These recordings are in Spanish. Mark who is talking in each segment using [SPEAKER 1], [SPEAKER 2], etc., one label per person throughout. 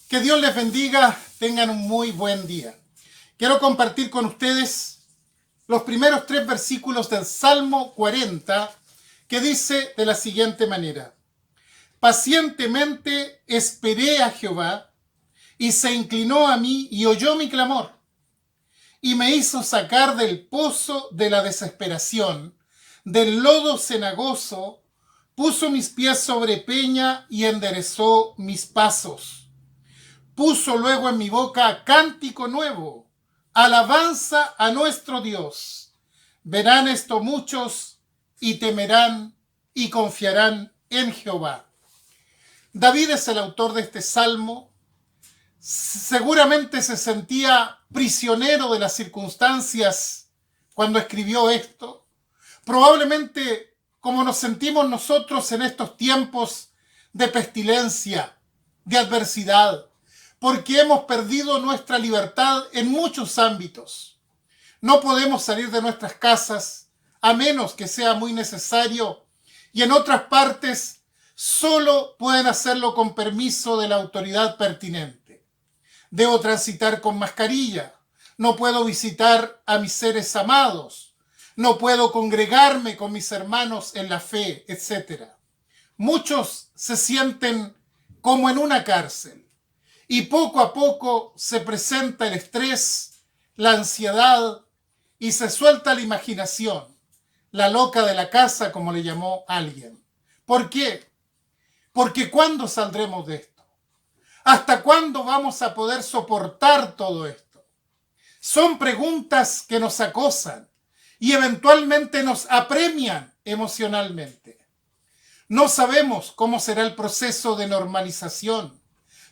[SPEAKER 1] Que Dios les bendiga, tengan un muy buen día. Quiero compartir con ustedes los primeros 3 versículos del Salmo 40, que dice de la siguiente manera: pacientemente esperé a Jehová, y se inclinó a mí y oyó mi clamor, y me hizo sacar del pozo de la desesperación, del lodo cenagoso, puso mis pies sobre peña y enderezó mis pasos. Puso luego en mi boca cántico nuevo, alabanza a nuestro Dios. Verán esto muchos y temerán y confiarán en Jehová. David es el autor de este salmo. Seguramente se sentía prisionero de las circunstancias cuando escribió esto. Probablemente como nos sentimos nosotros en estos tiempos de pestilencia, de adversidad, porque hemos perdido nuestra libertad en muchos ámbitos. No podemos salir de nuestras casas a menos que sea muy necesario, y en otras partes solo pueden hacerlo con permiso de la autoridad pertinente. Debo transitar con mascarilla, no puedo visitar a mis seres amados, no puedo congregarme con mis hermanos en la fe, etc. Muchos se sienten como en una cárcel. Y poco a poco se presenta el estrés, la ansiedad y se suelta la imaginación, la loca de la casa, como le llamó alguien. ¿Por qué? Porque ¿cuándo saldremos de esto? ¿Hasta cuándo vamos a poder soportar todo esto? Son preguntas que nos acosan y eventualmente nos apremian emocionalmente. No sabemos cómo será el proceso de normalización.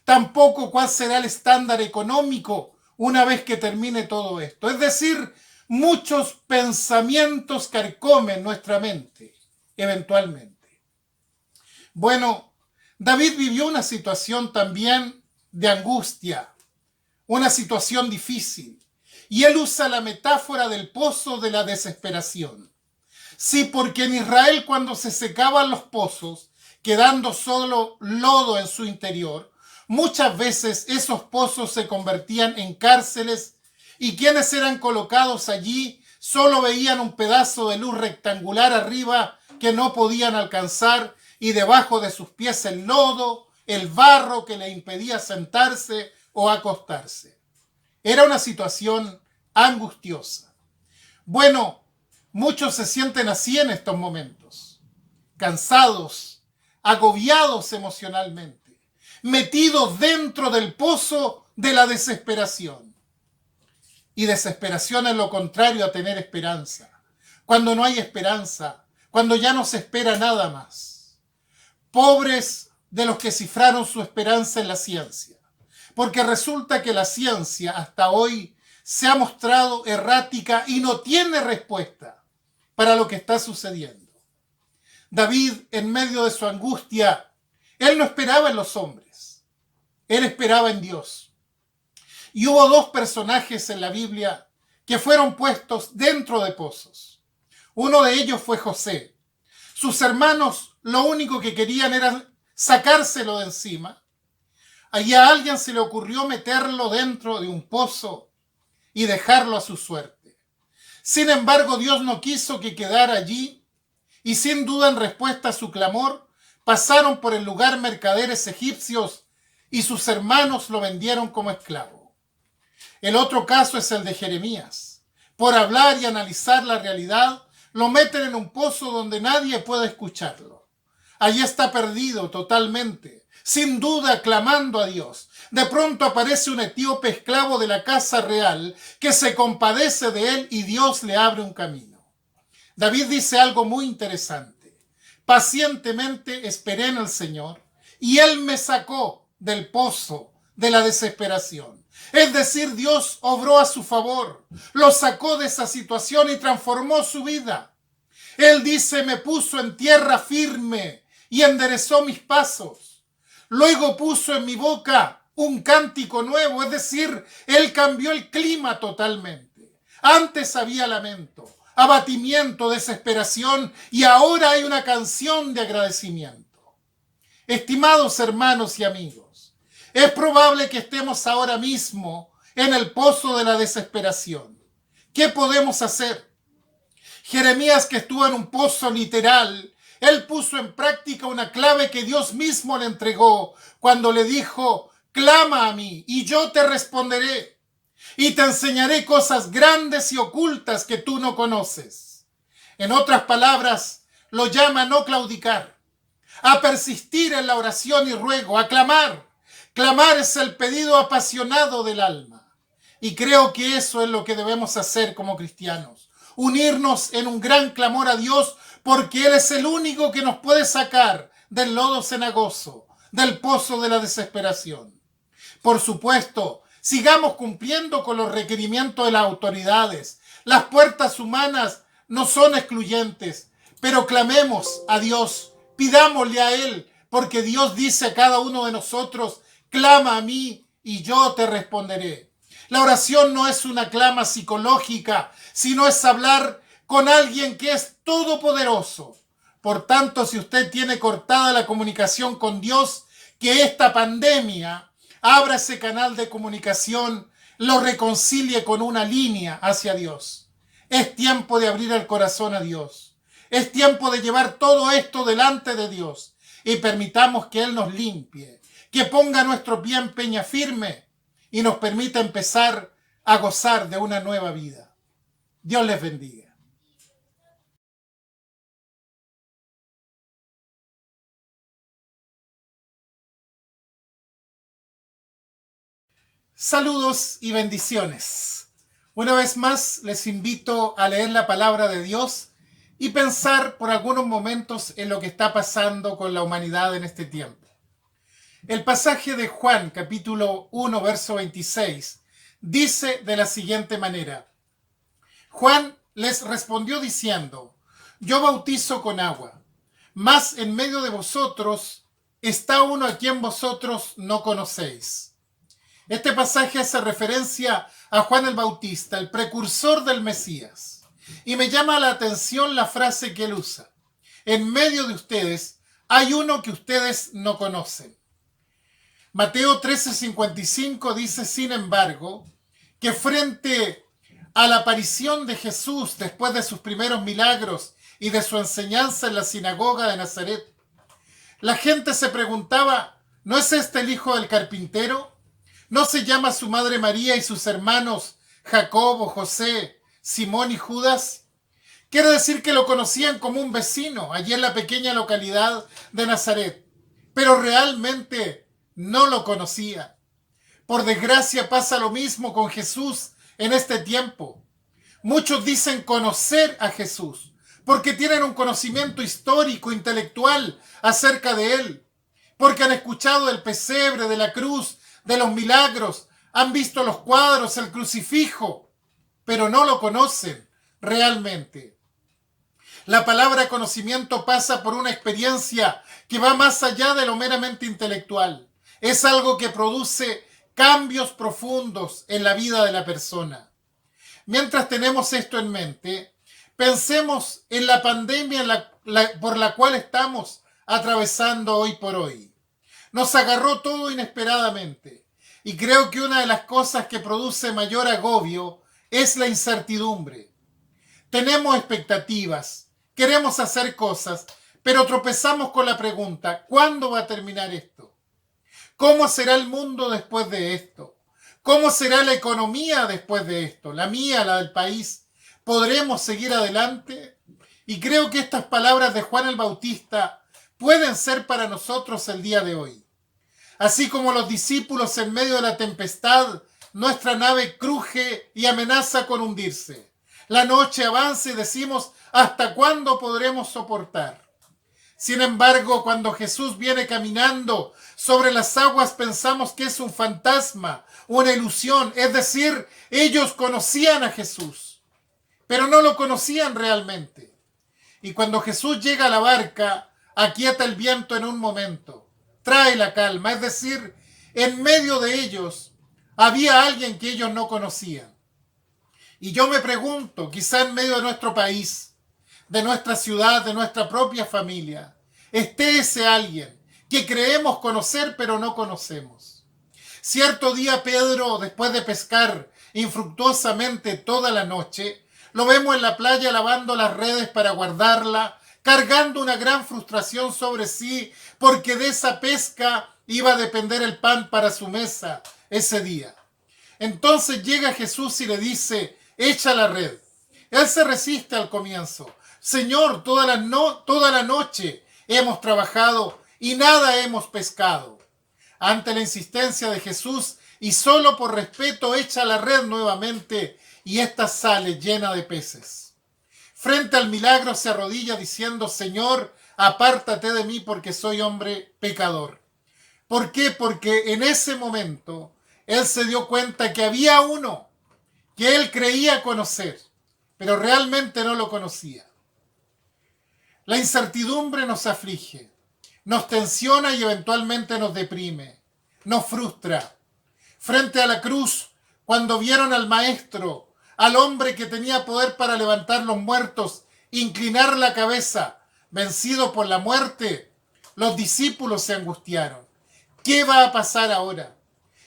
[SPEAKER 1] Tampoco cuál será el estándar económico una vez que termine todo esto. Es decir, muchos pensamientos carcomen nuestra mente, eventualmente. Bueno, David vivió una situación también de angustia, una situación difícil, y él usa la metáfora del pozo de la desesperación. Sí, porque en Israel cuando se secaban los pozos, quedando solo lodo en su interior, muchas veces esos pozos se convertían en cárceles y quienes eran colocados allí solo veían un pedazo de luz rectangular arriba que no podían alcanzar y debajo de sus pies el lodo, el barro que le impedía sentarse o acostarse. Era una situación angustiosa. Bueno, muchos se sienten así en estos momentos, cansados, agobiados emocionalmente, metidos dentro del pozo de la desesperación. Y desesperación es lo contrario a tener esperanza. Cuando no hay esperanza, cuando ya no se espera nada más. Pobres de los que cifraron su esperanza en la ciencia, porque resulta que la ciencia hasta hoy se ha mostrado errática y no tiene respuesta para lo que está sucediendo. David, en medio de su angustia, él no esperaba en los hombres, él esperaba en Dios. Y hubo 2 personajes en la Biblia que fueron puestos dentro de pozos. Uno de ellos fue José. Sus hermanos lo único que querían era sacárselo de encima. Allí a alguien se le ocurrió meterlo dentro de un pozo y dejarlo a su suerte. Sin embargo, Dios no quiso que quedara allí y sin duda en respuesta a su clamor, pasaron por el lugar mercaderes egipcios y sus hermanos lo vendieron como esclavo. El otro caso es el de Jeremías. Por hablar y analizar la realidad, lo meten en un pozo donde nadie puede escucharlo. Allí está perdido totalmente, sin duda clamando a Dios. De pronto aparece un etíope esclavo de la casa real que se compadece de él y Dios le abre un camino. David dice algo muy interesante. Pacientemente esperé en el Señor y Él me sacó del pozo de la desesperación. Es decir, Dios obró a su favor, lo sacó de esa situación y transformó su vida. Él dice, me puso en tierra firme y enderezó mis pasos. Luego puso en mi boca un cántico nuevo, es decir, Él cambió el clima totalmente. Antes había lamento, abatimiento, desesperación, y ahora hay una canción de agradecimiento. Estimados hermanos y amigos, Es probable que estemos ahora mismo en el pozo de la desesperación. ¿Qué podemos hacer? Jeremías, que estuvo en un pozo literal, él puso en práctica una clave que Dios mismo le entregó cuando le dijo: clama a mí y yo te responderé y te enseñaré cosas grandes y ocultas que tú no conoces. En otras palabras, lo llama a no claudicar, a persistir en la oración y ruego, a clamar. Clamar es el pedido apasionado del alma. Y creo que eso es lo que debemos hacer como cristianos. Unirnos en un gran clamor a Dios, porque Él es el único que nos puede sacar del lodo cenagoso, del pozo de la desesperación. Por supuesto, sigamos cumpliendo con los requerimientos de las autoridades. Las puertas humanas no son excluyentes, pero clamemos a Dios, pidámosle a Él, porque Dios dice a cada uno de nosotros: clama a mí y yo te responderé. La oración no es una clama psicológica, sino es hablar con alguien que es todopoderoso. Por tanto, si usted tiene cortada la comunicación con Dios, que esta pandemia abra ese canal de comunicación, lo reconcilie con una línea hacia Dios. Es tiempo de abrir el corazón a Dios. Es tiempo de llevar todo esto delante de Dios y permitamos que Él nos limpie, que ponga nuestro pie en peña firme y nos permita empezar a gozar de una nueva vida. Dios les bendiga. Saludos y bendiciones. Una vez más les invito a leer la palabra de Dios y pensar por algunos momentos en lo que está pasando con la humanidad en este tiempo. El pasaje de Juan, capítulo 1, verso 26, dice de la siguiente manera: Juan les respondió diciendo: yo bautizo con agua, mas en medio de vosotros está uno a quien vosotros no conocéis. Este pasaje hace referencia a Juan el Bautista, el precursor del Mesías. Y me llama la atención la frase que él usa: en medio de ustedes hay uno que ustedes no conocen. Mateo 13:55 dice, sin embargo, que frente a la aparición de Jesús después de sus primeros milagros y de su enseñanza en la sinagoga de Nazaret, la gente se preguntaba: ¿no es este el hijo del carpintero? ¿No se llama su madre María y sus hermanos Jacobo, José, Simón y Judas? Quiere decir que lo conocían como un vecino allí en la pequeña localidad de Nazaret, pero realmente no lo conocía. Por desgracia pasa lo mismo con Jesús en este tiempo. Muchos dicen conocer a Jesús porque tienen un conocimiento histórico, intelectual acerca de él, porque han escuchado del pesebre, de la cruz, de los milagros, han visto los cuadros, el crucifijo, pero no lo conocen realmente. La palabra conocimiento pasa por una experiencia que va más allá de lo meramente intelectual. Es algo que produce cambios profundos en la vida de la persona. Mientras tenemos esto en mente, pensemos en la pandemia por la cual estamos atravesando hoy por hoy. Nos agarró todo inesperadamente y creo que una de las cosas que produce mayor agobio es la incertidumbre. Tenemos expectativas, queremos hacer cosas, pero tropezamos con la pregunta: ¿cuándo va a terminar esto? ¿Cómo será el mundo después de esto? ¿Cómo será la economía después de esto? La mía, la del país. ¿Podremos seguir adelante? Y creo que estas palabras de Juan el Bautista pueden ser para nosotros el día de hoy. Así como los discípulos en medio de la tempestad, nuestra nave cruje y amenaza con hundirse. La noche avanza y decimos: ¿hasta cuándo podremos soportar? Sin embargo, cuando Jesús viene caminando sobre las aguas, pensamos que es un fantasma, una ilusión. Es decir, ellos conocían a Jesús, pero no lo conocían realmente. Y cuando Jesús llega a la barca, aquieta el viento en un momento, trae la calma. Es decir, en medio de ellos había alguien que ellos no conocían. Y yo me pregunto, quizá en medio de nuestro país, de nuestra ciudad, de nuestra propia familia, esté ese alguien que creemos conocer pero no conocemos. Cierto día Pedro, después de pescar infructuosamente toda la noche, lo vemos en la playa lavando las redes para guardarla, cargando una gran frustración sobre sí, porque de esa pesca iba a depender el pan para su mesa ese día. Entonces llega Jesús y le dice, echa la red. Él se resiste al comienzo. Señor, toda la noche hemos trabajado y nada hemos pescado. Ante la insistencia de Jesús y solo por respeto echa la red nuevamente y ésta sale llena de peces. Frente al milagro se arrodilla diciendo, Señor, apártate de mí porque soy hombre pecador. ¿Por qué? Porque en ese momento él se dio cuenta que había uno que él creía conocer, pero realmente no lo conocía. La incertidumbre nos aflige, nos tensiona y eventualmente nos deprime, nos frustra. Frente a la cruz, cuando vieron al maestro, al hombre que tenía poder para levantar los muertos, inclinar la cabeza, vencido por la muerte, los discípulos se angustiaron. ¿Qué va a pasar ahora?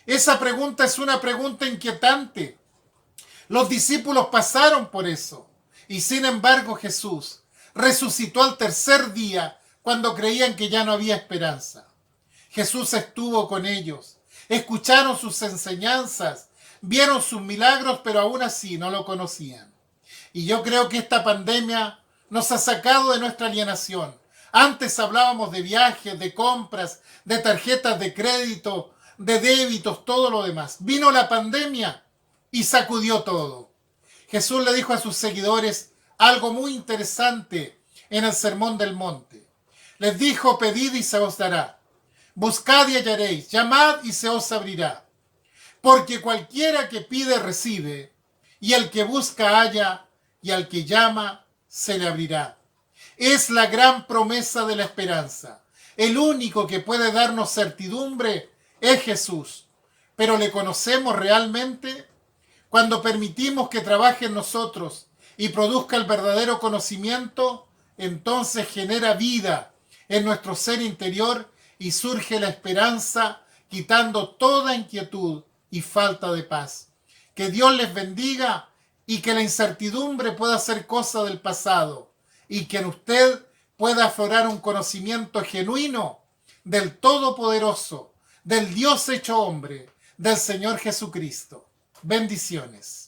[SPEAKER 1] Esa pregunta es una pregunta inquietante. Los discípulos pasaron por eso. Y sin embargo Jesús resucitó al tercer día cuando creían que ya no había esperanza. Jesús estuvo con ellos. Escucharon sus enseñanzas. Vieron sus milagros, pero aún así no lo conocían. Y yo creo que esta pandemia nos ha sacado de nuestra alienación. Antes hablábamos de viajes, de compras, de tarjetas de crédito, de débitos, todo lo demás. Vino la pandemia y sacudió todo. Jesús le dijo a sus seguidores algo muy interesante en el Sermón del Monte. Les dijo, pedid y se os dará. Buscad y hallaréis. Llamad y se os abrirá. Porque cualquiera que pide recibe, y el que busca halla, y al que llama se le abrirá. Es la gran promesa de la esperanza. El único que puede darnos certidumbre es Jesús. Pero ¿le conocemos realmente? Cuando permitimos que trabaje en nosotros y produzca el verdadero conocimiento, entonces genera vida en nuestro ser interior y surge la esperanza, quitando toda inquietud y falta de paz. Que Dios les bendiga y que la incertidumbre pueda ser cosa del pasado y que en usted pueda aflorar un conocimiento genuino del Todopoderoso, del Dios hecho hombre, del Señor Jesucristo. Bendiciones.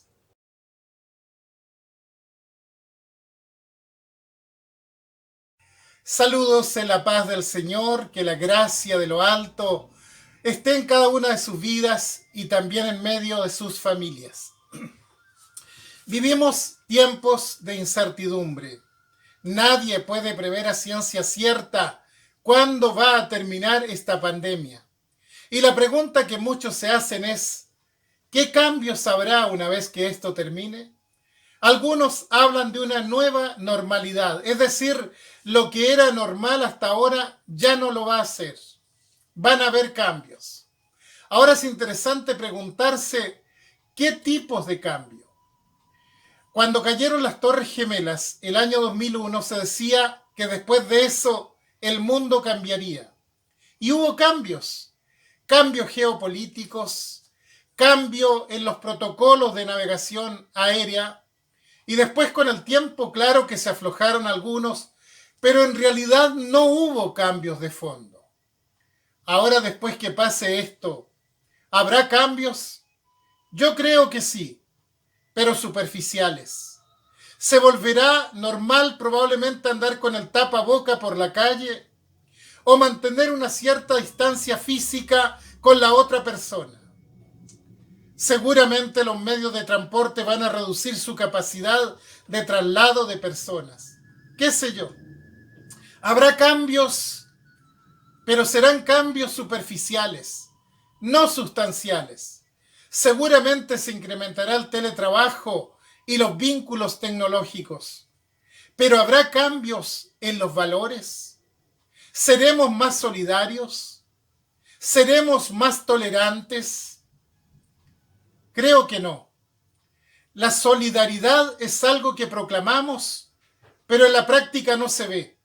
[SPEAKER 1] Saludos en la paz del Señor, que la gracia de lo alto esté en cada una de sus vidas y también en medio de sus familias. Vivimos tiempos de incertidumbre. Nadie puede prever a ciencia cierta cuándo va a terminar esta pandemia. Y la pregunta que muchos se hacen es, ¿qué cambios habrá una vez que esto termine? Algunos hablan de una nueva normalidad, es decir, lo que era normal hasta ahora ya no lo va a ser. Van a haber cambios. Ahora es interesante preguntarse qué tipos de cambio. Cuando cayeron las Torres Gemelas, el año 2001, se decía que después de eso el mundo cambiaría. Y hubo cambios geopolíticos, cambio en los protocolos de navegación aérea, y después con el tiempo, claro que se aflojaron algunos, pero en realidad no hubo cambios de fondo. Ahora, después que pase esto, ¿habrá cambios? Yo creo que sí, pero superficiales. ¿Se volverá normal probablemente andar con el tapaboca por la calle o mantener una cierta distancia física con la otra persona? Seguramente los medios de transporte van a reducir su capacidad de traslado de personas. ¿Qué sé yo? Habrá cambios, pero serán cambios superficiales, no sustanciales. Seguramente se incrementará el teletrabajo y los vínculos tecnológicos. Pero ¿habrá cambios en los valores? ¿Seremos más solidarios? ¿Seremos más tolerantes? Creo que no. La solidaridad es algo que proclamamos, pero en la práctica no se ve.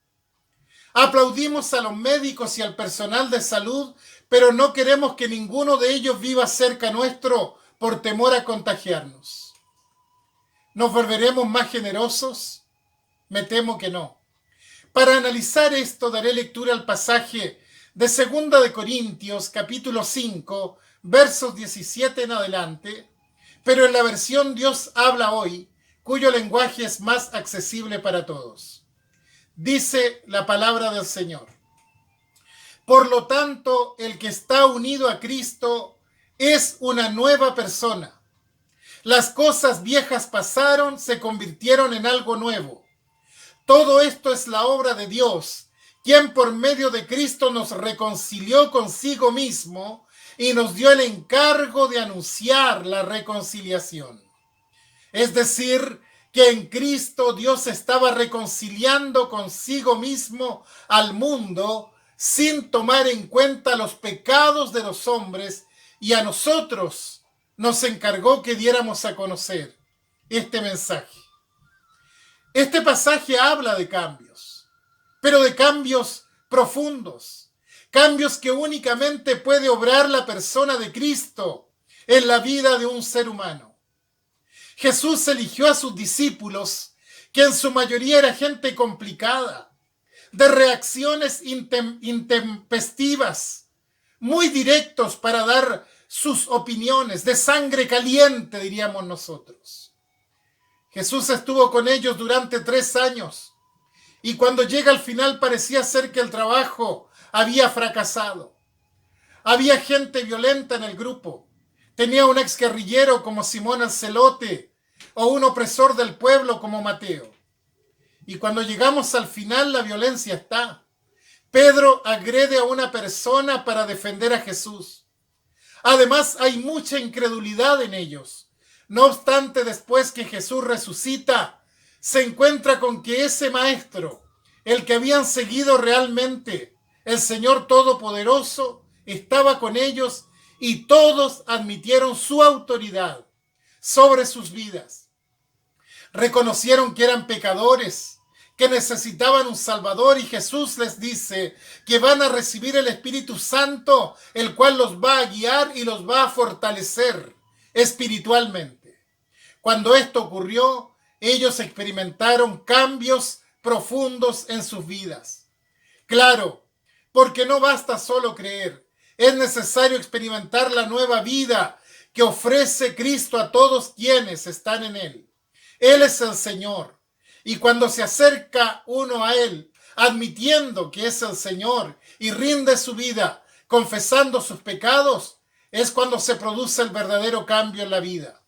[SPEAKER 1] Aplaudimos a los médicos y al personal de salud, pero no queremos que ninguno de ellos viva cerca nuestro por temor a contagiarnos. ¿Nos volveremos más generosos? Me temo que no. Para analizar esto, daré lectura al pasaje de 2 de Corintios, capítulo 5, versos 17 en adelante, pero en la versión Dios habla hoy, cuyo lenguaje es más accesible para todos. Dice la palabra del Señor. Por lo tanto, el que está unido a Cristo es una nueva persona. Las cosas viejas pasaron, se convirtieron en algo nuevo. Todo esto es la obra de Dios, quien por medio de Cristo nos reconcilió consigo mismo y nos dio el encargo de anunciar la reconciliación. Es decir, que en Cristo Dios estaba reconciliando consigo mismo al mundo sin tomar en cuenta los pecados de los hombres, y a nosotros nos encargó que diéramos a conocer este mensaje. Este pasaje habla de cambios, pero de cambios profundos, cambios que únicamente puede obrar la persona de Cristo en la vida de un ser humano. Jesús eligió a sus discípulos, que en su mayoría era gente complicada, de reacciones intempestivas, muy directos para dar sus opiniones, de sangre caliente, diríamos nosotros. Jesús estuvo con ellos durante 3 años y cuando llega al final parecía ser que el trabajo había fracasado. Había gente violenta en el grupo. Tenía un exguerrillero como Simón el Celote o un opresor del pueblo como Mateo. Y cuando llegamos al final, la violencia está. Pedro agrede a una persona para defender a Jesús. Además, hay mucha incredulidad en ellos. No obstante, después que Jesús resucita, se encuentra con que ese maestro, el que habían seguido realmente, el Señor Todopoderoso, estaba con ellos y todos admitieron su autoridad sobre sus vidas. Reconocieron que eran pecadores, que necesitaban un Salvador, y Jesús les dice que van a recibir el Espíritu Santo, el cual los va a guiar y los va a fortalecer espiritualmente. Cuando esto ocurrió, ellos experimentaron cambios profundos en sus vidas. Claro, porque no basta solo creer, es necesario experimentar la nueva vida que ofrece Cristo a todos quienes están en Él. Él es el Señor, y cuando se acerca uno a Él, admitiendo que es el Señor y rinde su vida, confesando sus pecados, es cuando se produce el verdadero cambio en la vida.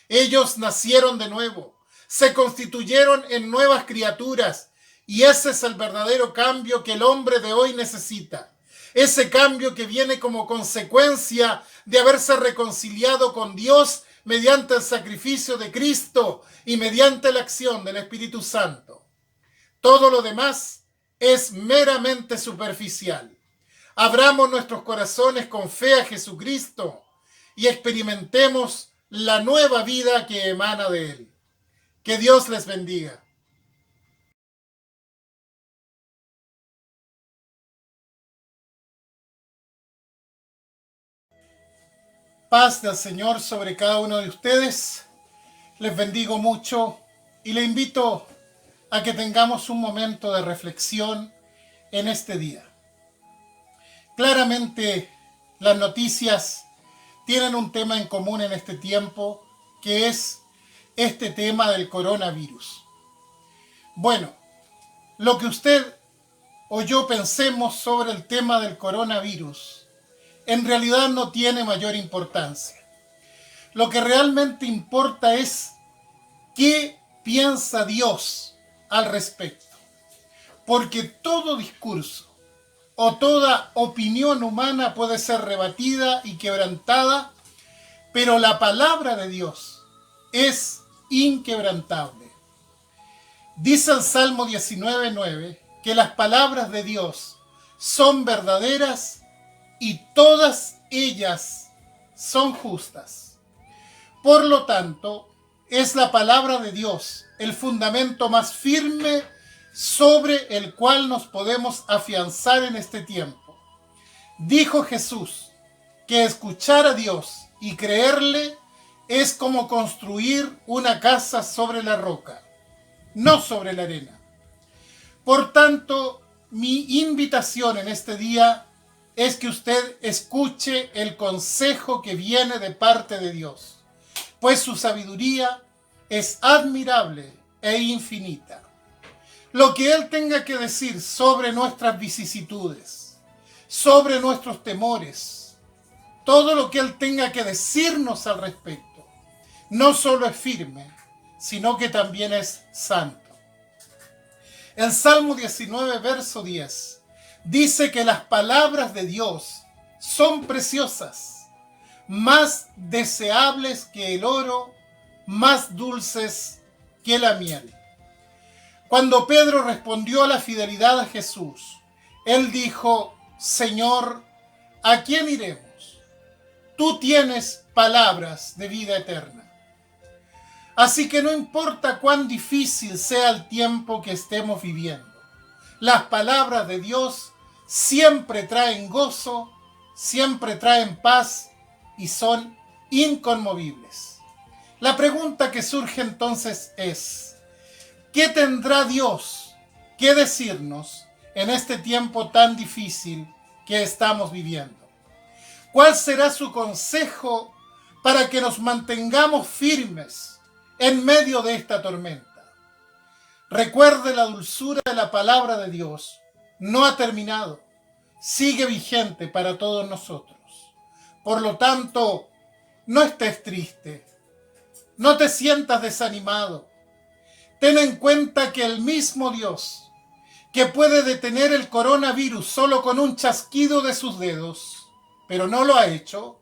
[SPEAKER 1] Ellos nacieron de nuevo, se constituyeron en nuevas criaturas, y ese es el verdadero cambio que el hombre de hoy necesita. Ese cambio que viene como consecuencia de haberse reconciliado con Dios mediante el sacrificio de Cristo y mediante la acción del Espíritu Santo. Todo lo demás es meramente superficial. Abramos nuestros corazones con fe a Jesucristo y experimentemos la nueva vida que emana de Él. Que Dios les bendiga. Paz del Señor sobre cada uno de ustedes. Les bendigo mucho y les invito a que tengamos un momento de reflexión en este día. Claramente, las noticias tienen un tema en común en este tiempo, que es este tema del coronavirus. Bueno, lo que usted o yo pensemos sobre el tema del coronavirus en realidad no tiene mayor importancia. Lo que realmente importa es qué piensa Dios al respecto. Porque todo discurso o toda opinión humana puede ser rebatida y quebrantada, pero la palabra de Dios es inquebrantable. Dice el Salmo 19:9 que las palabras de Dios son verdaderas y todas ellas son justas. Por lo tanto, es la palabra de Dios el fundamento más firme sobre el cual nos podemos afianzar en este tiempo. Dijo Jesús que escuchar a Dios y creerle es como construir una casa sobre la roca, no sobre la arena. Por tanto, mi invitación en este día es que usted escuche el consejo que viene de parte de Dios, pues su sabiduría es admirable e infinita. Lo que Él tenga que decir sobre nuestras vicisitudes, sobre nuestros temores, todo lo que Él tenga que decirnos al respecto, no solo es firme, sino que también es santo. El Salmo 19, verso 10, dice que las palabras de Dios son preciosas, más deseables que el oro, más dulces que la miel. Cuando Pedro respondió a la fidelidad a Jesús, él dijo: Señor, ¿a quién iremos? Tú tienes palabras de vida eterna. Así que no importa cuán difícil sea el tiempo que estemos viviendo, las palabras de Dios siempre traen gozo, siempre traen paz y son inconmovibles. La pregunta que surge entonces es: ¿qué tendrá Dios que decirnos en este tiempo tan difícil que estamos viviendo? ¿Cuál será su consejo para que nos mantengamos firmes en medio de esta tormenta? Recuerde, la dulzura de la palabra de Dios no ha terminado, sigue vigente para todos nosotros. Por lo tanto, no estés triste, no te sientas desanimado. Ten en cuenta que el mismo Dios que puede detener el coronavirus solo con un chasquido de sus dedos, pero no lo ha hecho,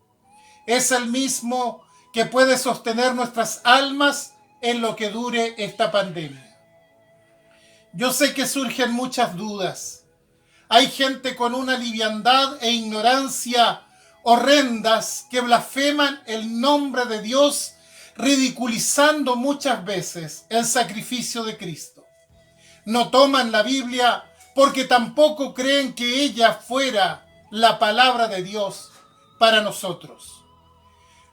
[SPEAKER 1] es el mismo que puede sostener nuestras almas en lo que dure esta pandemia. Yo sé que surgen muchas dudas. Hay gente con una liviandad e ignorancia horrendas que blasfeman el nombre de Dios, ridiculizando muchas veces el sacrificio de Cristo. No toman la Biblia porque tampoco creen que ella fuera la palabra de Dios para nosotros.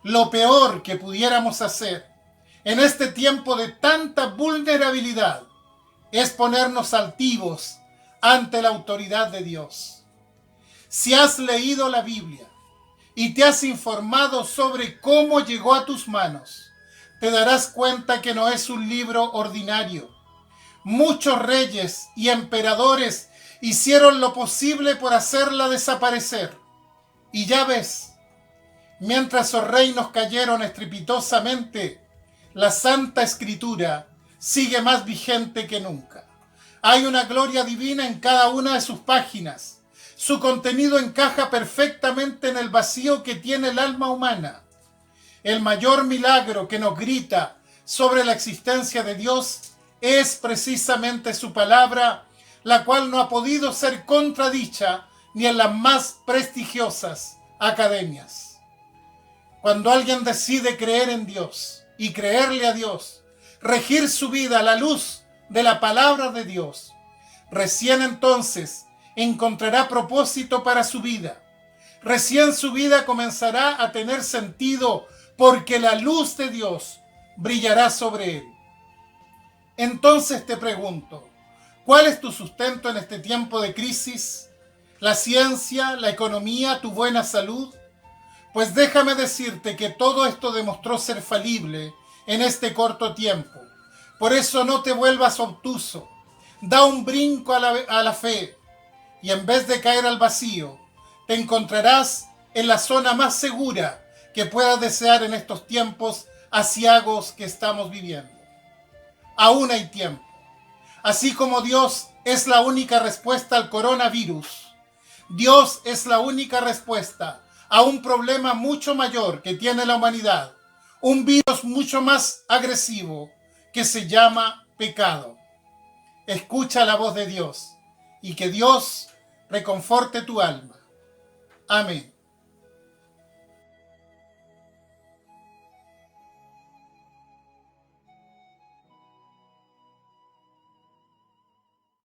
[SPEAKER 1] Lo peor que pudiéramos hacer en este tiempo de tanta vulnerabilidad es ponernos altivos ante la autoridad de Dios. Si has leído la Biblia y te has informado sobre cómo llegó a tus manos, te darás cuenta que no es un libro ordinario. Muchos reyes y emperadores hicieron lo posible por hacerla desaparecer. Y ya ves, mientras esos reinos cayeron estrepitosamente, la Santa Escritura sigue más vigente que nunca. Hay una gloria divina en cada una de sus páginas. Su contenido encaja perfectamente en el vacío que tiene el alma humana. El mayor milagro que nos grita sobre la existencia de Dios es precisamente su palabra, la cual no ha podido ser contradicha ni en las más prestigiosas academias. Cuando alguien decide creer en Dios y creerle a Dios, regir su vida a la luz de la palabra de Dios, recién entonces encontrará propósito para su vida. Recién su vida comenzará a tener sentido porque la luz de Dios brillará sobre él. Entonces te pregunto, ¿cuál es tu sustento en este tiempo de crisis? ¿La ciencia, la economía, tu buena salud? Pues déjame decirte que todo esto demostró ser falible en este corto tiempo. Por eso no te vuelvas obtuso. Da un brinco a la fe y en vez de caer al vacío, te encontrarás en la zona más segura que puedas desear en estos tiempos aciagos que estamos viviendo. Aún hay tiempo. Así como Dios es la única respuesta al coronavirus, Dios es la única respuesta a un problema mucho mayor que tiene la humanidad, un virus mucho más agresivo que se llama pecado. Escucha la voz de Dios y que Dios reconforte tu alma. Amén.